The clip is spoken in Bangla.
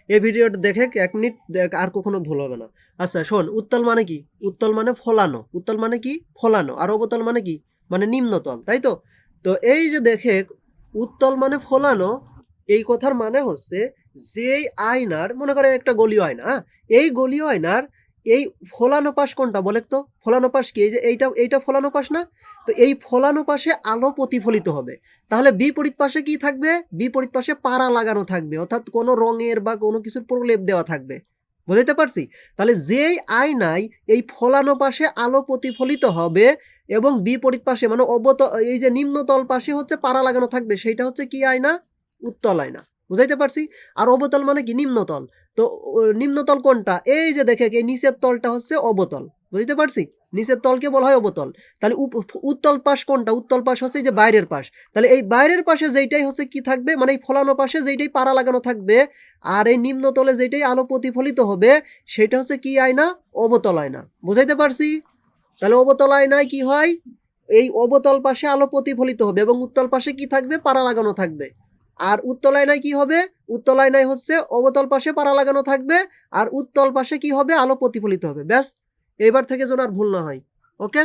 এই ভিডিওটা দেখে 1 মিনিট আর কখনো ভুল হবে না। আচ্ছা শোন, উত্তল মানে কি? উত্তল মানে ফলানো। উত্তল মানে কি? ফলানো। আর অবতল মানে কি? মানে নিম্নতল, তাই তো? তো এই যে দেখে উত্তল মানে ফলানো, এই কথার মানে হচ্ছে যেই আয়নার, মনে করে একটা গলীয় আয়না, হ্যাঁ? এই গলীয় আয়নার এই ফলানো পাশ কোনটা বলে তো? ফলানো পাশ কি? এই যে এইটা ফলানো পাশ না? তো এই ফলানো পাশে আলো প্রতিফলিত হবে। তাহলে বিপরীত পাশে কি থাকবে? বিপরীত পাশে পাড়া লাগানো থাকবে, অর্থাৎ কোনো রঙের বা কোনো কিছুর প্রলেপ দেওয়া থাকবে। বুঝাইতে পারছি? তাহলে যেই আয়নায় এই ফলানো পাশে আলো প্রতিফলিত হবে এবং বিপরীত পাশে মানে এই যে নিম্নতল পাশে হচ্ছে পাড়া লাগানো থাকবে, সেইটা হচ্ছে কি আয়না? উত্তল আয়না। বুঝাইতে পারছি? আর অবতল মানে কি? নিম্নতল। তো নিম্নতল কোনটা? এই যে দেখে এই নিচের তলটা হচ্ছে অবতল। বুঝতে পারছি? নিচের তলকে বলা হয় অবতল। তাহলে উত্তল পাশ কোনটা? উত্তল পাশ হচ্ছে এই যে বাইরের পাশ। তাহলে এই বাইরের পাশে যেইটাই হচ্ছে কি থাকবে, মানে এই ফলানো পাশে যেইটাই পাড়া লাগানো থাকবে আর এই নিম্নতলে যেইটাই আলো প্রতিফলিত হবে, সেটা হচ্ছে কি আয়না? অবতল আয়না। বুঝাইতে পারছি? তাহলে অবতল আয়নায় কি হয়? এই অবতল পাশে আলো প্রতিফলিত হবে এবং উত্তল পাশে কি থাকবে? পাড়া লাগানো থাকবে। আর উত্তল আয়নায় কি হবে? উত্তল আয়নায় হচ্ছে অবতল পাশে পাড়া লাগানো থাকবে আর উত্তল পাশে কি হবে? আলো প্রতিফলিত হবে। ব্যাস, এবার থেকে যেন আর ভুল না হয়। ওকে?